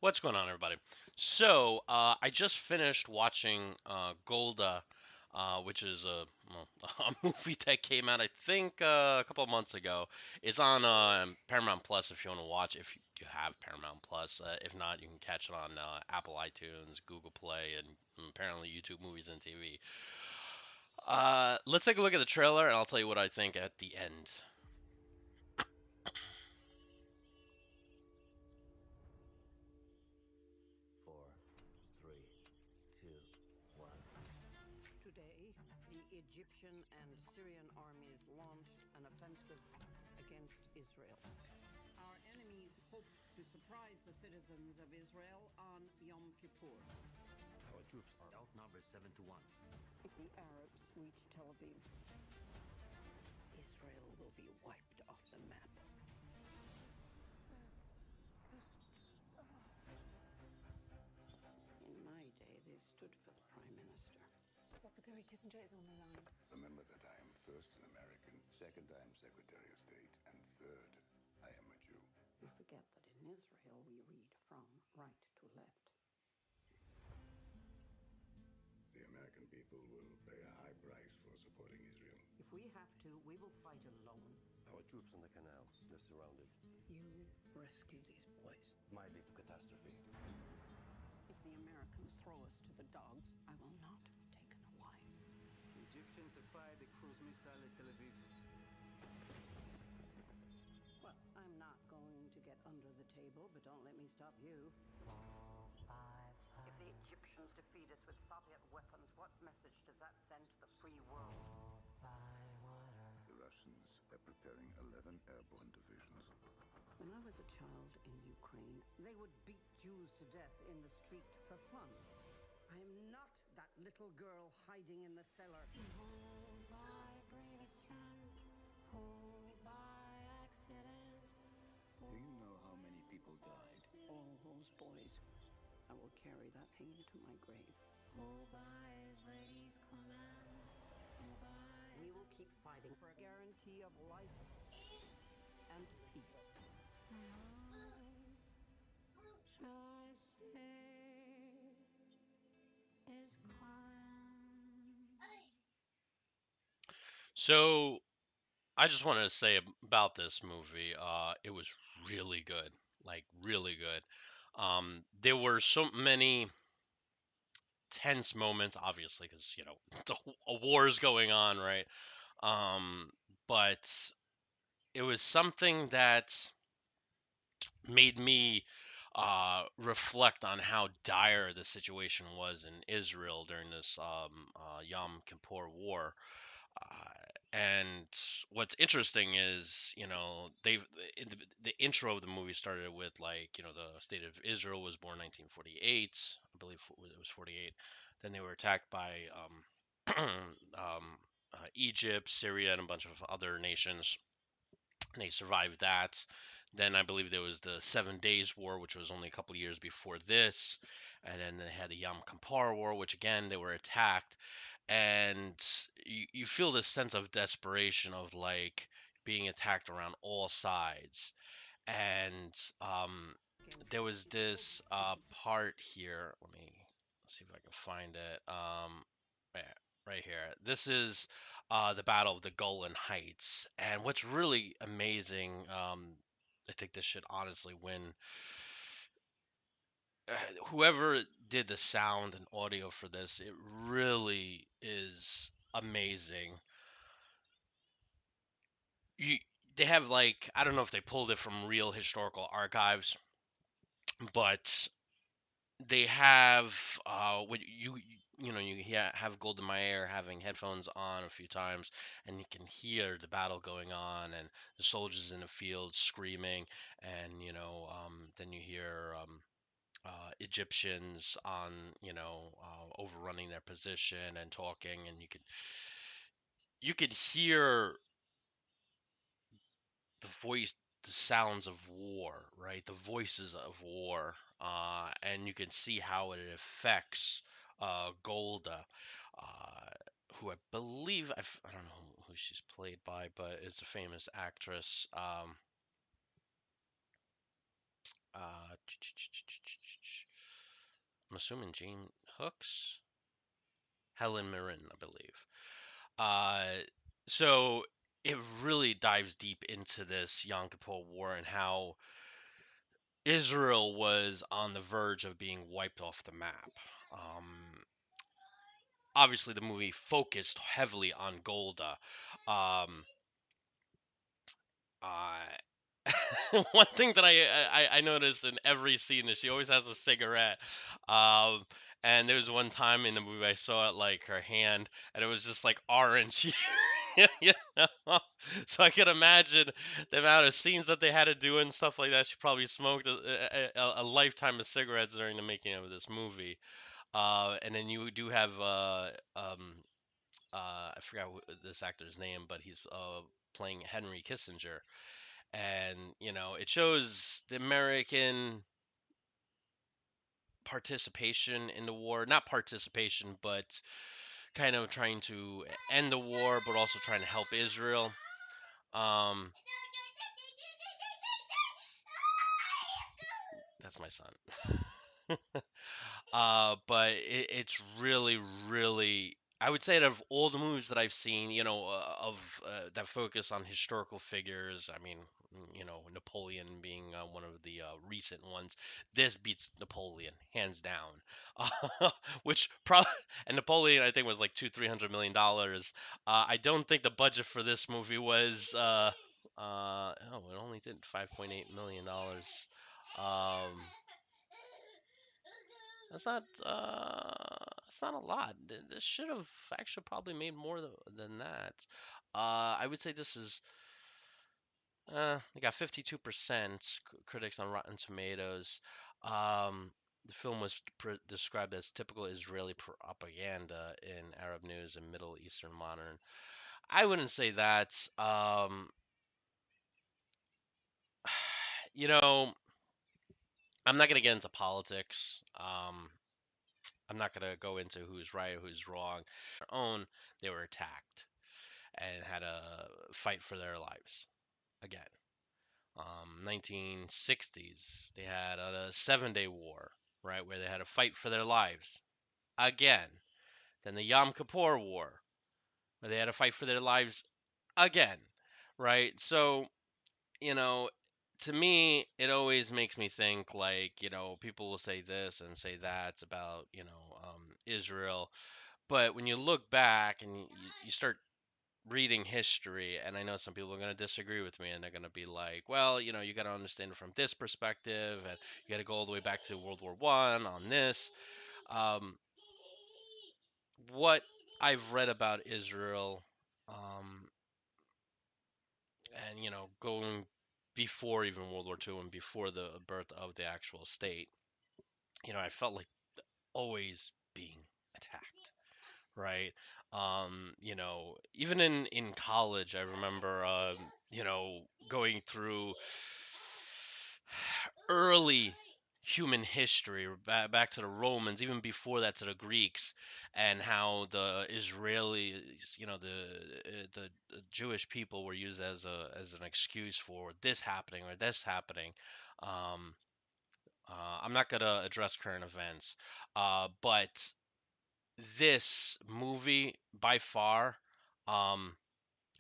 What's going on, everybody? I just finished watching Golda, which is well, a movie that came out, I think, a couple of months ago. It's on Paramount Plus if you want to watch. If you have Paramount Plus, if not, you can catch it on Apple iTunes, Google Play, and apparently YouTube Movies and TV. Let's take a look at the trailer, and I'll tell you what I think at the end. Four, three, two, one. Today, the Egyptian and Syrian armies launched an offensive against Israel. Our enemies hoped to surprise the citizens of Israel on Yom Kippur. Our troops are outnumbered 7 to 1. If the Arabs reach Tel Aviv, Israel will be wiped off the map. In my day, they stood for the Prime Minister. Secretary Kissinger is on the line. Remember that I am first an American, second I am Secretary of State, and third I am a Jew. You forget that in Israel we read from right to left. The American people will pay a high price for supporting Israel. If we have to, we will fight alone. Our troops on the canal, they're surrounded. You rescue these boys. Might lead to catastrophe. If the Americans throw us to the dogs, I will not be taken alive. The Egyptians have fired a cruise missile at Tel Aviv. Well, I'm not going to get under the table, but don't let me stop you. If the Egyptians defeat us with Soviet weapons, what message does that send to the free world? The Russians are preparing 11 airborne divisions. When I was a child in Ukraine, they would beat Jews to death in the street for fun. I am not that little girl hiding in the cellar. Do you know how many people died? All those boys. I will carry that pain to my grave. We will keep fighting for a guarantee of life and peace. So I just wanted to say about this movie, it was really good, like really good. There were so many tense moments, obviously, because a war is going on, right? Um, but it was something that made me reflect on how dire the situation was in Israel during this Yom Kippur War. Uh, and what's interesting is, they've in the intro of the movie started with like, the state of Israel was born 1948, I believe it was 48. Then they were attacked by Egypt, Syria, and a bunch of other nations. And they survived that. Then I believe there was the 7 Days War, which was only a couple of years before this. And then they had the Yom Kippur War, which again, they were attacked. And you feel this sense of desperation of like being attacked around all sides. And there was this part here. Let me see if I can find it. Yeah, right here. This is the Battle of the Golan Heights. And what's really amazing, I think this should honestly win. Whoever did the sound and audio for this, it really is amazing. You, they have like, I don't know if they pulled it from real historical archives, but they have what have Golda Meir having headphones on a few times, and you can hear the battle going on and the soldiers in the field screaming, and then you hear Egyptians on overrunning their position and talking, and you could hear the sounds of war, right? The voices of war, and you can see how it affects Golda, uh, who I believe I don't know who she's played by, but it's a famous actress. Uh, I'm assuming Jane Hooks, Helen Mirren, I believe. Uh, so it really dives deep into this Yom Kippur War and how Israel was on the verge of being wiped off the map. Obviously, the movie focused heavily on Golda. Um, uh, One thing that I noticed in every scene is she always has a cigarette. Um, and there was one time in the movie I saw it like her hand, and it was just like orange. you know? So I could imagine the amount of scenes that they had to do and stuff like that. She probably smoked a lifetime of cigarettes during the making of this movie. And then you do have I forgot this actor's name, but he's playing Henry Kissinger, and it shows the American participation in the war, not participation, but kind of trying to end the war, but also trying to help Israel. Um, that's my son. But it's really, really. I would say that of all the movies that I've seen, of that focus on historical figures. I mean, Napoleon being one of the recent ones. This beats Napoleon hands down. Which probably and Napoleon I think was like $200-300 million. I don't think the budget for this movie was. Oh, it only did $5.8 million. Um, that's not a lot. This should have actually probably made more than that. I would say this is they got 52% critics on Rotten Tomatoes. The film was described as typical Israeli propaganda in Arab news and Middle Eastern modern. I wouldn't say that. You know, I'm not gonna get into politics. I'm not gonna go into who's right, who's wrong. Their own, they were attacked and had to fight for their lives again. 1960s, they had a 7 Day War, right, where they had to fight for their lives again. Then the Yom Kippur War, where they had to fight for their lives again, right? So, you know, to me, it always makes me think like, people will say this and say that about, Israel. But when you look back and you start reading history, and I know some people are going to disagree with me, and they're going to be like, well, you got to understand it from this perspective, and you got to go all the way back to World War I on this. Um, what I've read about Israel, um, and going before even World War II and before the birth of the actual state, I felt like always being attacked, right? Even in college, I remember, going through early human history, back to the Romans, even before that to the Greeks, and how the Israelis, the Jewish people were used as an excuse for this happening or this happening. Um, I'm not gonna address current events, but this movie by far, um,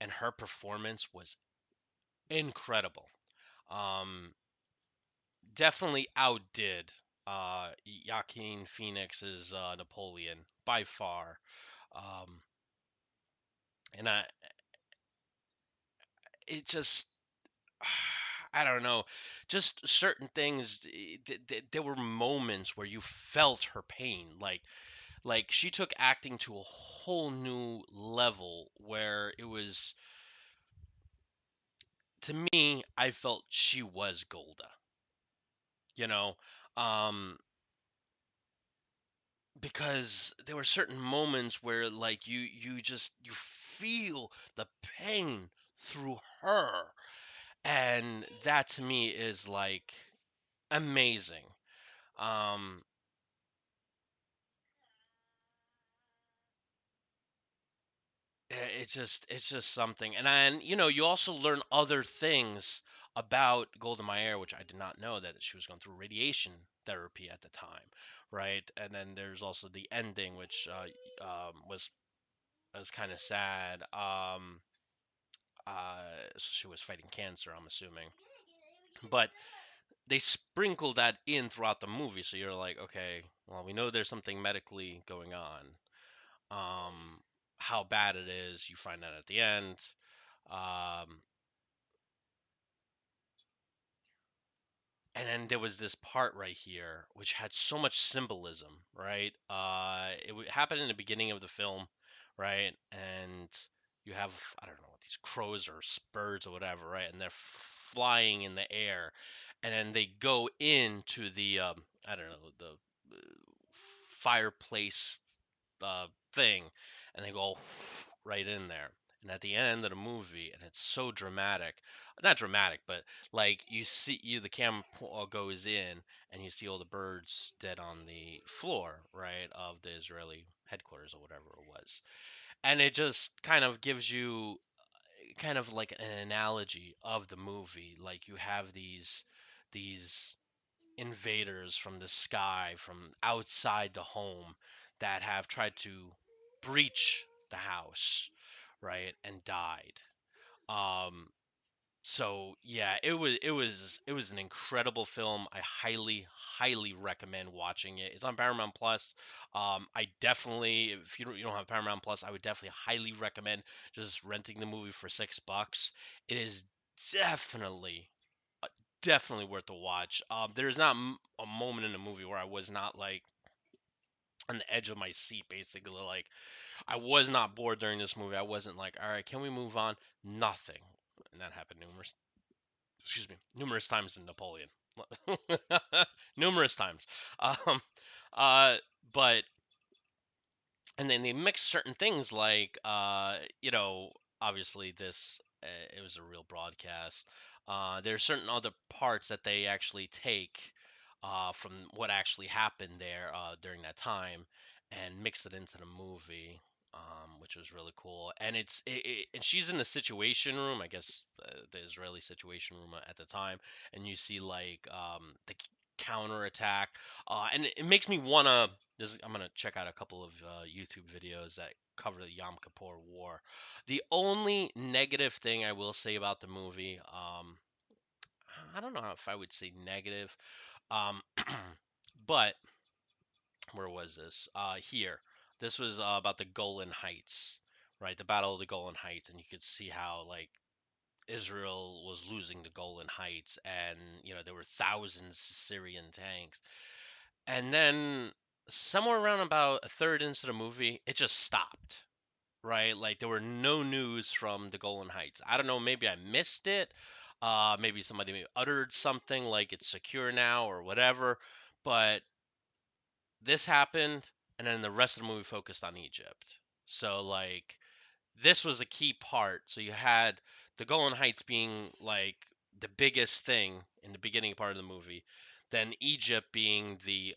and her performance was incredible. Um, Definitely outdid Joaquin Phoenix's Napoleon by far. Um, and it just, I don't know, just certain things. There were moments where you felt her pain, like she took acting to a whole new level where it was, to me, I felt she was Golda, you know, um, because there were certain moments where like you feel the pain through her, and that to me is like amazing. Um, it's just something, and then you also learn other things about Golda Meir, which I did not know that she was going through radiation therapy at the time, right? And then there's also the ending, which was kind of sad. She was fighting cancer, I'm assuming, but they sprinkle that in throughout the movie, so you're like, okay, well, we know there's something medically going on. How bad it is, you find out at the end. Um, and then there was this part right here which had so much symbolism, right? Happened in the beginning of the film, right? And you have, I don't know what these crows or birds or whatever, right? And they're flying in the air, and then they go into the I don't know, the fireplace thing, and they go right in there. And at the end of the movie, and it's so dramatic, not dramatic, but like the camera goes in, and you see all the birds dead on the floor, right, of the Israeli headquarters or whatever it was, and it just kind of gives you kind of like an analogy of the movie. Like you have these invaders from the sky, from outside the home, that have tried to breach the house, right, and died. Um, so yeah, it was an incredible film. I highly recommend watching it. It's on Paramount Plus. I definitely, if you don't have Paramount Plus, I would definitely highly recommend just renting the movie for $6. It is definitely definitely worth a watch. There's not a moment in the movie where I was not like on the edge of my seat, basically. Like I was not bored during this movie. I wasn't like, all right, can we move on? Nothing, and that happened numerous times in Napoleon, numerous times. Um, uh, but and then they mix certain things like obviously this it was a real broadcast. There's certain other parts that they actually take from what actually happened there during that time and mix it into the movie, which was really cool. And and she's in the situation room, I guess, the Israeli situation room at the time, and you see like the counterattack, and it makes me wanna I'm gonna check out a couple of YouTube videos that cover the Yom Kippur War. The only negative thing I will say about the movie, I don't know if I would say negative, um, but where was this? Here, this was about the Golan Heights, right? The Battle of the Golan Heights, and you could see how like Israel was losing the Golan Heights, and there were thousands of Syrian tanks. And then somewhere around about a third into the movie, it just stopped, right? Like there were no news from the Golan Heights. I don't know, maybe I missed it. Maybe somebody uttered something like it's secure now or whatever. But this happened, and then the rest of the movie focused on Egypt. So like this was a key part. So you had the Golan Heights being like the biggest thing in the beginning part of the movie, then Egypt being the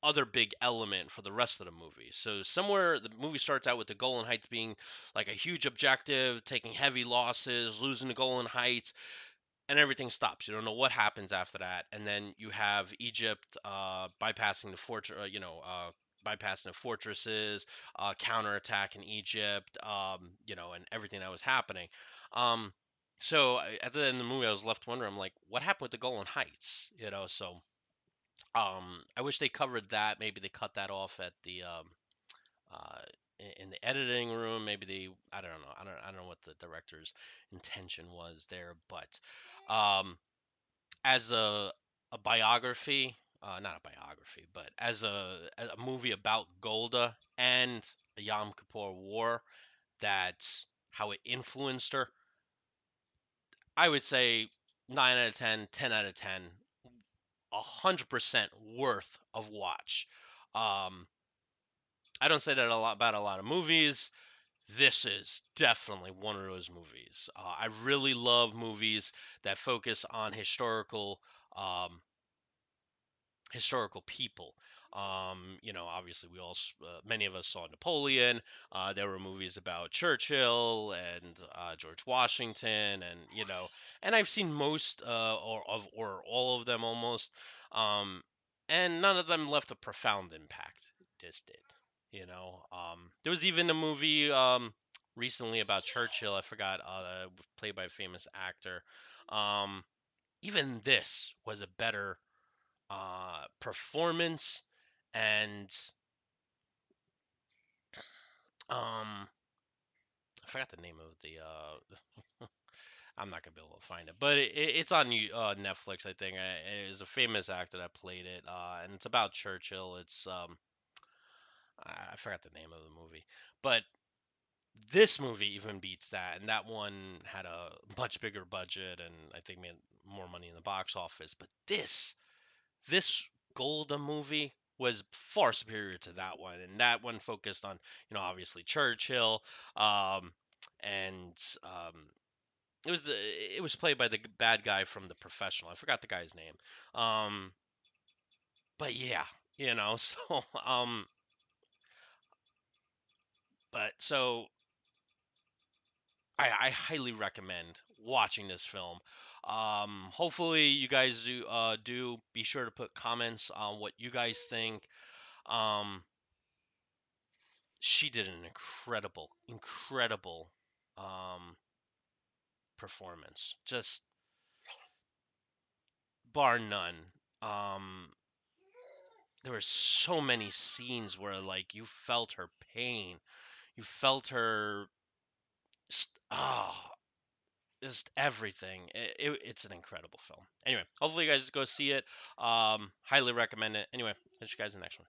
other big element for the rest of the movie. So somewhere the movie starts out with the Golan Heights being like a huge objective, taking heavy losses, losing the Golan Heights, and everything stops. You don't know what happens after that, and then you have Egypt bypassing the bypassing the fortresses, counterattack in Egypt, and everything that was happening. Um, at the end of the movie, I was left wondering, I'm like, what happened with the Golan Heights? So I wish they covered that. Maybe they cut that off at the in the editing room. Maybe I don't know. I don't know what the director's intention was there, but um, as a biography, not a biography, but as a movie about Golda and the Yom Kippur War, that's how it influenced her. I would say 9 out of 10, 10 out of 10, 100% worth of watch. Um, I don't say that a lot about a lot of movies. This is definitely one of those movies. I really love movies that focus on historical um, historical people. Obviously, many of us saw Napoleon. There were movies about Churchill and George Washington, and and I've seen most or all of them almost, um, and none of them left a profound impact. This did, There was even a movie recently about Churchill. I forgot, played by a famous actor. Um, Even this was a better performance and um I forgot the name of the I'm not gonna be able to find it, but it's on Netflix. I think it is a famous actor that played it, and it's about Churchill. It's I forgot the name of the movie, but this movie even beats that, and that one had a much bigger budget and I think made more money in the box office. But this Golda movie was far superior to that one, and that one focused on obviously Churchill, um, and it was played by the bad guy from The Professional. I forgot the guy's name, um, but yeah, so so I highly recommend watching this film. Hopefully you guys do be sure to put comments on what you guys think. Um, she did an incredible um, performance, just bar none. Um, there were so many scenes where like you felt her pain, you felt her, ah, just everything. It's an incredible film. Anyway, hopefully you guys go see it. Highly recommend it. Anyway, catch you guys in the next one.